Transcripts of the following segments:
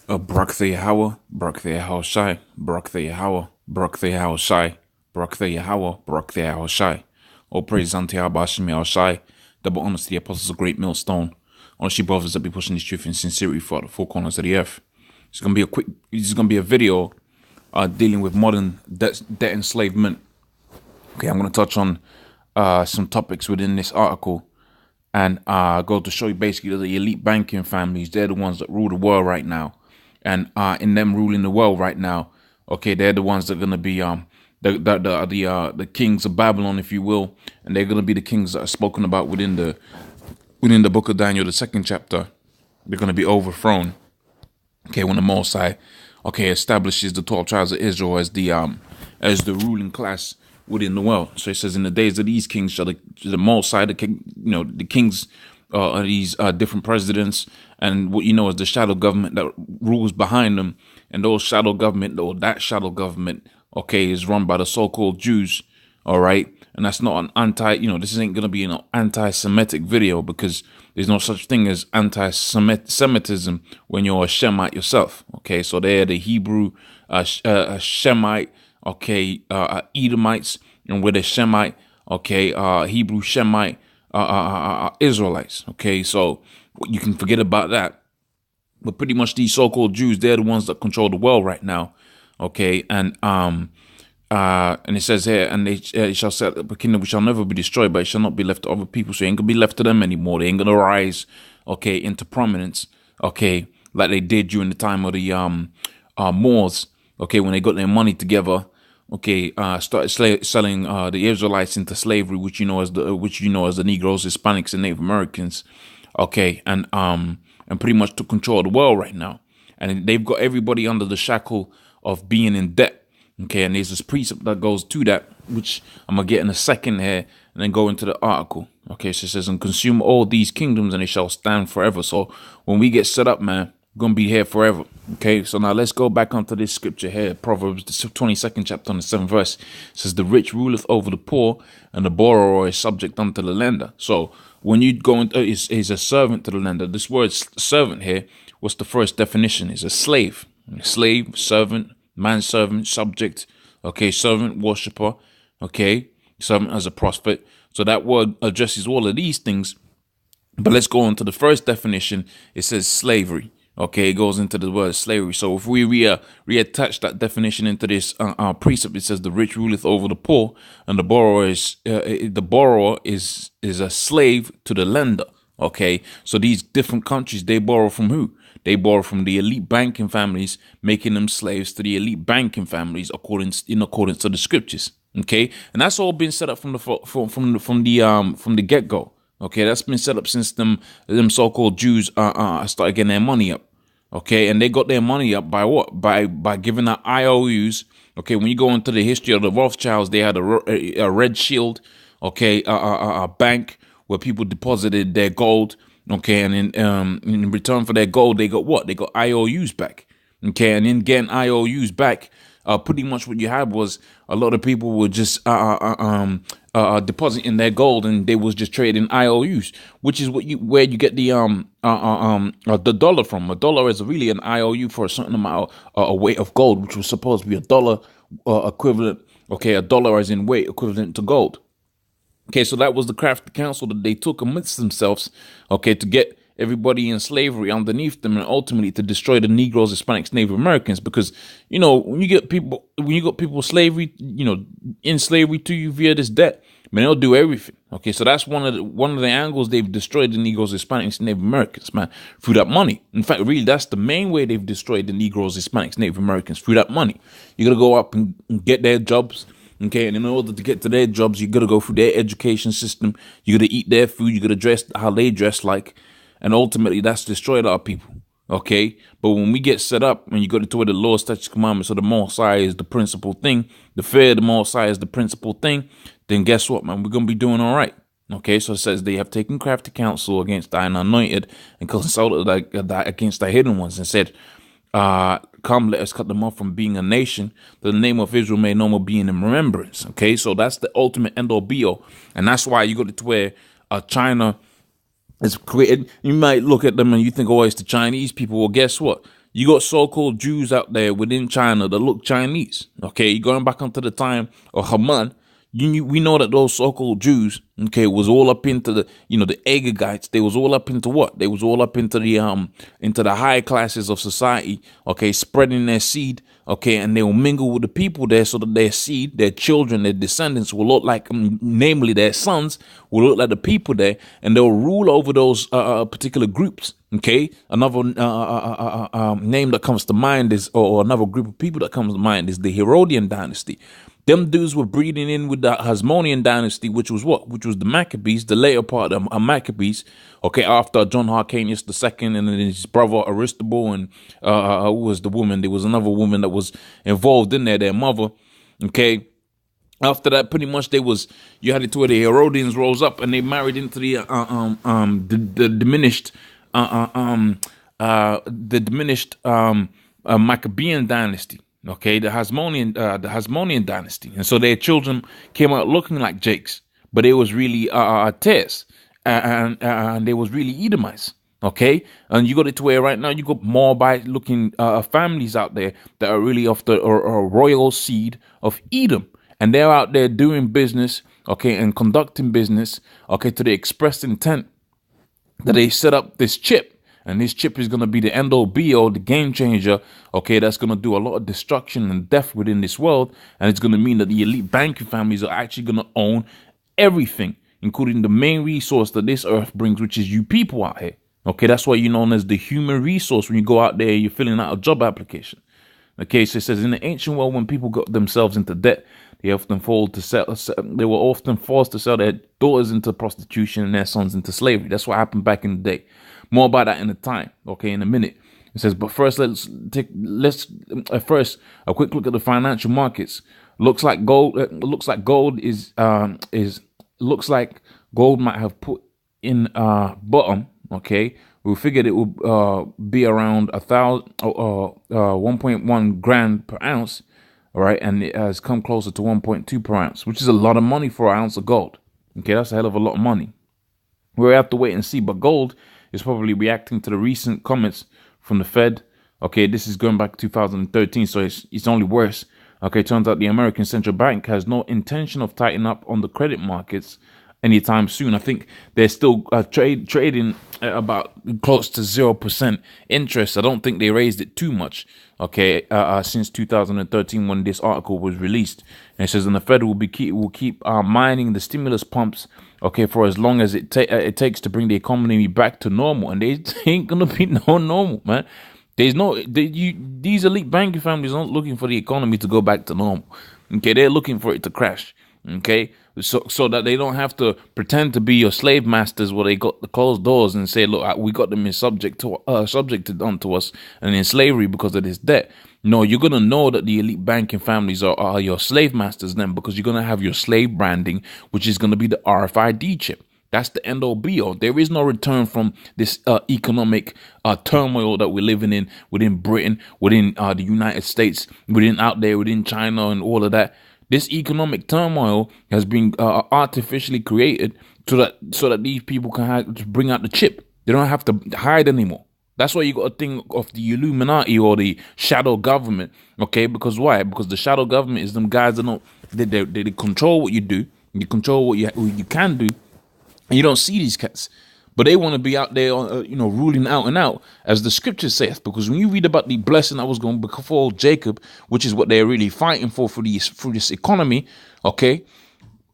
Barak the Yahweh, Barak the Yahweh Shai, Barak the Yahweh, Barak the Yahweh Shai, Barak the Yahweh, Barak the Yahweh Shai. All praise unto Yahweh Hashem Yahweh Shai. Double honors to the apostles of GreatMillStone. Honestly, brothers that be pushing this truth in sincerity throughout the four corners of the earth. It's gonna be a video dealing with modern debt enslavement. Okay, I'm gonna touch on some topics within this article and go to show you basically that the elite banking families, they're the ones that rule the world right now. And in them ruling the world right now, okay, they're the ones that are gonna be the kings of Babylon, if you will, and they're gonna be the kings that are spoken about within the book of Daniel, the 2nd chapter. They're gonna be overthrown. Okay, when the Most High, okay, establishes the 12 tribes of Israel as the ruling class within the world. So it says, in the days of these kings shall the Most High, the kings of these different presidents, and what you know is the shadow government that rules behind them, and that shadow government, okay, is run by the so-called Jews. All right, and that's not an this ain't gonna be an anti-Semitic video, because there's no such thing as anti-Semitism when you're a Shemite yourself. Okay, so they're the Hebrew Shemite, okay, Edomites, and we're the Shemite, okay, Hebrew Shemite Israelites. Okay, so you can forget about that. But pretty much these so-called Jews, they're the ones that control the world right now. Okay, and it says here, and they shall set up a kingdom which shall never be destroyed, but it shall not be left to other people. So it ain't gonna be left to them anymore. They ain't gonna rise, okay, into prominence, okay, like they did during the time of the Moors, okay, when they got their money together, okay, started selling the Israelites into slavery, which you know as the Negroes, Hispanics, and Native Americans, okay, and pretty much took control of the world right now, and they've got everybody under the shackle of being in debt. Okay, and there's this precept that goes to that, which I'm going to get in a second here, and then go into the article. Okay, so it says, and consume all these kingdoms, and they shall stand forever. So when we get set up, man, we're going to be here forever. Okay, so now let's go back onto this scripture here. Proverbs, the 22nd chapter, on the 7th verse. It says, the rich ruleth over the poor, and the borrower is subject unto the lender. So when you go into, is a servant to the lender. This word servant here, what's the first definition? Is a slave. Slave, servant, manservant, subject, okay, servant, worshipper, okay, servant as a prophet. So that word addresses all of these things. But let's go on to the first definition. It says slavery. Okay, it goes into the word slavery. So if we reattach that definition into this precept, it says the rich ruleth over the poor, and the borrower is a slave to the lender. Okay, so these different countries, they borrow from who? They borrow from the elite banking families, making them slaves to the elite banking families in accordance to the scriptures. Okay, and that's all been set up from the get go. Okay, that's been set up since them so-called Jews started getting their money up. Okay, and they got their money up by what? By giving out IOUs. Okay, when you go into the history of the Rothschilds, they had a red shield. Okay, a bank where people deposited their gold. Okay, and in return for their gold, they got what? They got IOUs back. Okay, and in getting IOUs back, pretty much what you had was a lot of people were just depositing their gold, and they was just trading IOUs, which is where you get the dollar from. A dollar is really an IOU for a certain amount, a weight of gold, which was supposed to be a dollar equivalent. Okay, a dollar as in weight equivalent to gold. Okay, so that was the crafty counsel that they took amidst themselves, okay, to get everybody in slavery underneath them, and ultimately to destroy the Negroes, Hispanics, Native Americans. Because, you know, when you got people slavery, you know, in slavery to you via this debt, man, they'll do everything. Okay, so that's one of the angles they've destroyed the Negroes, Hispanics, Native Americans, man, through that money. In fact, really, that's the main way they've destroyed the Negroes, Hispanics, Native Americans, through that money. You gotta go up and get their jobs. Okay, and in order to get to their jobs, you gotta go through their education system. You gotta eat their food. You gotta dress how they dress like, and ultimately, that's destroyed our people. Okay, but when we get set up, when you go to where the law, statutes, commandments of the Most High is the principal thing, the fear of the Most High is the principal thing, then guess what, man? We're gonna be doing all right. Okay, so it says they have taken crafty counsel against thine anointed, and consulted against thy hidden ones, and said, come, let us cut them off from being a nation, that the name of Israel may no more be in remembrance. Okay, so that's the ultimate end all be all. And that's why you go to where China is created. You might look at them and you think, oh, it's the Chinese people. Well, guess what? You got so-called Jews out there within China that look Chinese. Okay, going back onto the time of Haman, we know that those so-called Jews, okay, was all up into the, the Agagites. They was all up into what? They was all up into the high classes of society, okay, spreading their seed, okay, and they will mingle with the people there so that their seed, their children, their descendants will look like, namely their sons, will look like the people there, and they'll rule over those particular groups, okay? Another name that comes to mind is, or another group of people that comes to mind is the Herodian dynasty. Them dudes were breeding in with the Hasmonean dynasty, which was what? Which was the Maccabees, the later part of Maccabees, okay, after John Hyrcanus II and then his brother Aristobul and who was the woman? There was another woman that was involved in there, their mother, okay. After that, pretty much you had it to where the Herodians rose up and they married into the diminished Maccabean dynasty. Okay, the Hasmonean dynasty, and so their children came out looking like Jakes, but it was really Tares, and they was really Edomites. Okay, and you got it to where right now you got Moabite-looking families out there that are really of the royal seed of Edom, and they're out there doing business, okay, and conducting business, okay, to the express intent that they set up this chip. And this chip is going to be the end-all be-all, the game changer, okay, that's going to do a lot of destruction and death within this world. And it's going to mean that the elite banking families are actually going to own everything, including the main resource that this earth brings, which is you people out here. Okay, that's why you're known as the human resource when you go out there, you're filling out a job application. Okay, so it says in the ancient world, when people got themselves into debt, they were often forced to sell their daughters into prostitution and their sons into slavery. That's what happened back in the day. More about that in a time, okay, in a minute. It says, but first, let's first a quick look at the financial markets. Looks like gold might have put in bottom. Okay, we figured it would be around 1.1 grand per ounce. All right, and it has come closer to 1.2 per ounce, which is a lot of money for an ounce of gold. Okay, that's a hell of a lot of money. We'll have to wait and see, but gold is probably reacting to the recent comments from the Fed. Okay, this is going back to 2013, so it's only worse. Okay, turns out the American Central Bank has no intention of tightening up on the credit markets anytime soon. I think they're still trading at about close to 0% interest. I don't think they raised it too much, okay, since 2013 when this article was released. And it says, and the Fed will keep mining the stimulus pumps, okay, for as long as it takes to bring the economy back to normal. And they ain't gonna be no normal, man. These elite banking families aren't looking for the economy to go back to normal. Okay, they're looking for it to crash. Okay, so that they don't have to pretend to be your slave masters where they got the closed doors and say, look, we got them subjected unto us and in slavery because of this debt. No, you're going to know that the elite banking families are your slave masters then, because you're going to have your slave branding, which is going to be the RFID chip. That's the end all be all. There is no return from this economic turmoil that we're living in within Britain, within the United States, within China and all of that. This economic turmoil has been artificially created so that these people can bring out the chip. They don't have to hide anymore. That's why you got to think of the Illuminati or the shadow government. Okay, because why? Because the shadow government is them guys that they control what you do, you control what you can do, and you don't see these cats. But they want to be out there, ruling out and out, as the scripture says. Because when you read about the blessing that was going to befall Jacob, which is what they're really fighting for this economy, okay?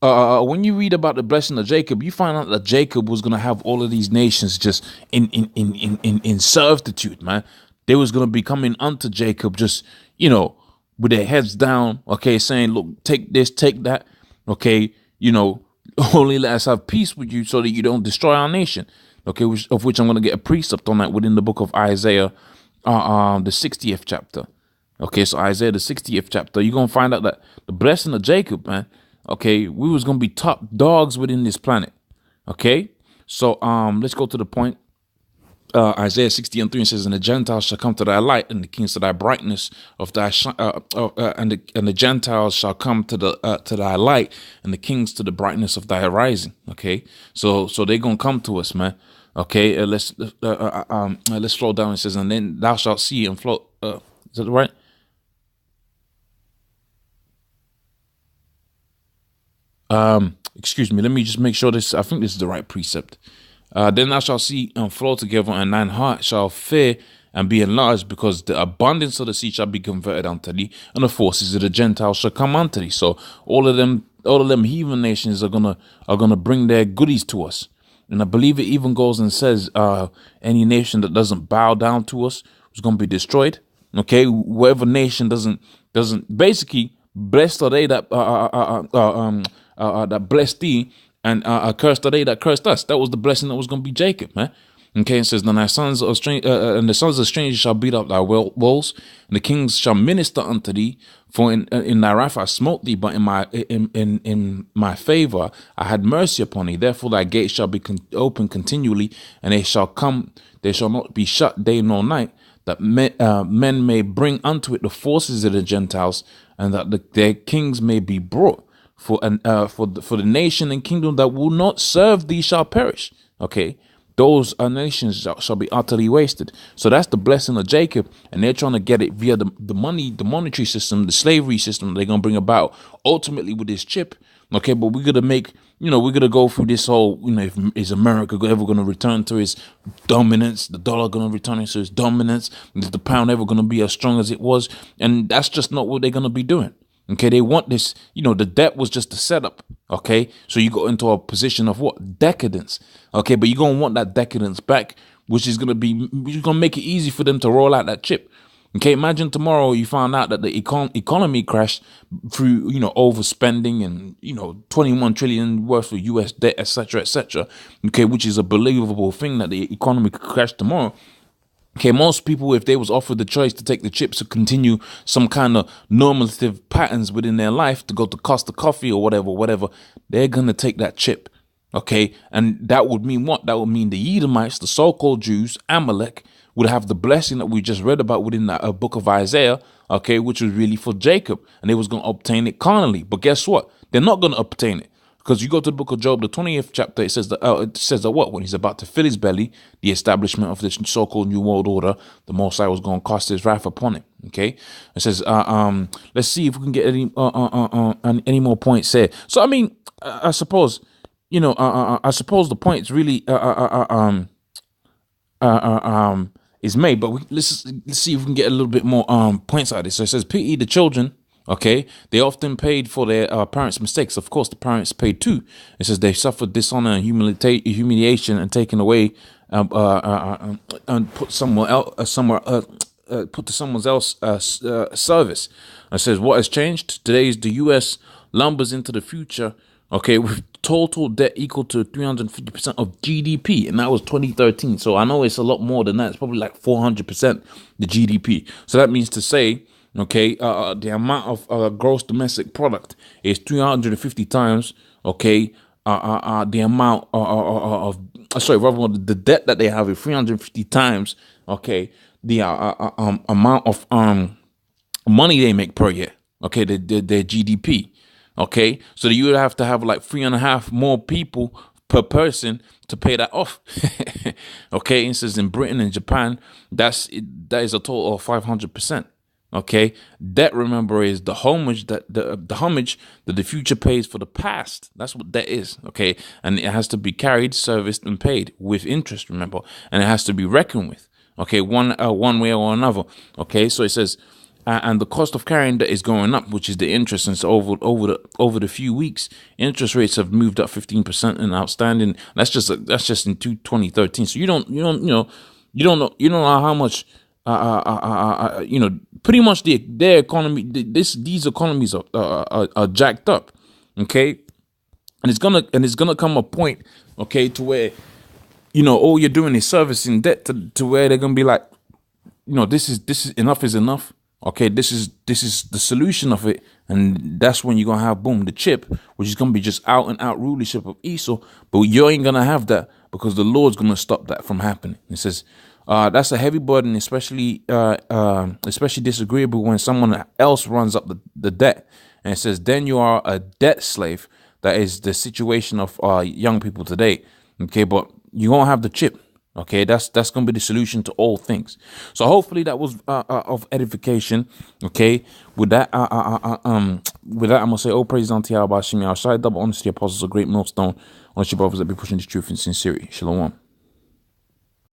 When you read about the blessing of Jacob, you find out that Jacob was going to have all of these nations just in servitude, man. They was going to be coming unto Jacob just, with their heads down, okay, saying, look, take this, take that, okay, only let us have peace with you so that you don't destroy our nation. Okay, of which I'm going to get a precept on that within the book of Isaiah, the 60th chapter. Okay, so Isaiah, the 60th chapter, you're going to find out that the blessing of Jacob, man, okay, we was going to be top dogs within this planet. Okay, so let's go to the point. Isaiah 60:3 says, and the Gentiles shall come to thy light, and the kings to thy brightness of thy and the Gentiles shall come to thy light, and the kings to the brightness of thy rising. Okay, so they're gonna come to us, man. Okay, let's flow down. It says, and then thou shalt see and float. Is that right? Excuse me. Let me just make sure this. I think this is the right precept. Then thou shalt see and flow together, and thine heart shall fear and be enlarged, because the abundance of the sea shall be converted unto thee, and the forces of the Gentiles shall come unto thee. So all of them heathen nations are gonna bring their goodies to us. And I believe it even goes and says, any nation that doesn't bow down to us is gonna be destroyed. Okay, whatever nation doesn't basically, blessed are they that that blessed thee, and cursed are they that cursed us. That was the blessing that was gonna be Jacob, man. Okay, it says, then thy sons of and the sons of strangers shall beat up thy walls, and the kings shall minister unto thee. For in thy wrath I smote thee, but in my favor I had mercy upon thee. Therefore thy gates shall be open continually, and they shall not be shut day nor night, that men may bring unto it the forces of the Gentiles, and that their kings may be brought. For the nation and kingdom that will not serve thee shall perish. Okay. Those nations shall be utterly wasted. So that's the blessing of Jacob, and they're trying to get it via the money, the monetary system, the slavery system they're gonna bring about ultimately with this chip. Okay, but we're gonna go through this whole, is America ever gonna return to its dominance? The dollar gonna return to its dominance? Is the pound ever gonna be as strong as it was? And that's just not what they're gonna be doing. Okay, they want this, the debt was just a setup. Okay, so you got into a position of what? Decadence. Okay, but you're going to want that decadence back, which is going to make it easy for them to roll out that chip. Okay, imagine tomorrow you found out that the economy crashed through, overspending and, 21 trillion worth of US debt, etc., etc. Okay, which is a believable thing that the economy could crash tomorrow. Okay, most people, if they was offered the choice to take the chips to continue some kind of normative patterns within their life, to go to Costa Coffee or whatever, they're going to take that chip. Okay, and that would mean what? That would mean the Edomites, the so-called Jews, Amalek, would have the blessing that we just read about within that book of Isaiah, okay, which was really for Jacob, and they was going to obtain it carnally. But guess what? They're not going to obtain it. Because you go to the book of Job, the 20th chapter, it says that what? When he's about to fill his belly, the establishment of this so-called New World Order, the Most High was going to cast his wrath upon it. Okay, it says, let's see if we can get any more points here. So I mean, I suppose, I suppose the points really is made, but let's see if we can get a little bit more points out of this. So it says, pity the children. Okay, they often paid for their parents' mistakes. Of course, the parents paid too. It says they suffered dishonor and humiliation and taken away and put put to someone else's service. It says what has changed today is the U.S. lumbers into the future. Okay, with total debt equal to 350% of GDP, and that was 2013. So I know it's a lot more than that. It's probably like 400% the GDP. So that means to say, okay, the amount of gross domestic product is 350 times, okay, the amount the debt that they have is 350 times, okay, the amount of money they make per year, okay, their GDP, okay, so you would have to have like 3.5 more people per person to pay that off. Okay, it says in Britain and Japan, that is a total of 500%. Okay, debt, remember, is the homage that the homage that the future pays for the past. That's what debt is. Okay, and it has to be carried, serviced, and paid with interest. Remember, and it has to be reckoned with. Okay, one way or another. Okay, so it says, and the cost of carrying debt is going up, which is the interest. And so over the few weeks, interest rates have moved up 15% in outstanding. That's just in 2013. So you don't know how much. Pretty much their economy, these economies are jacked up, okay, and it's gonna come a point, okay, to where, all you're doing is servicing debt to where they're gonna be like, this is enough is enough, okay, this is the solution of it, and that's when you're gonna have the chip, which is gonna be just out and out rulership of Esau, but you ain't gonna have that because the Lord's gonna stop that from happening. It says. That's a heavy burden, especially disagreeable when someone else runs up the debt. And it says, then you are a debt slave. That is the situation of young people today. Okay, but you won't have the chip. Okay, that's gonna be the solution to all things. So hopefully that was of edification. Okay, with that I'm gonna say all praise unto Yahweh Shai, double honesty, apostles of Great Millstone, honest your brothers that be pushing this truth in sincerity. Shalom.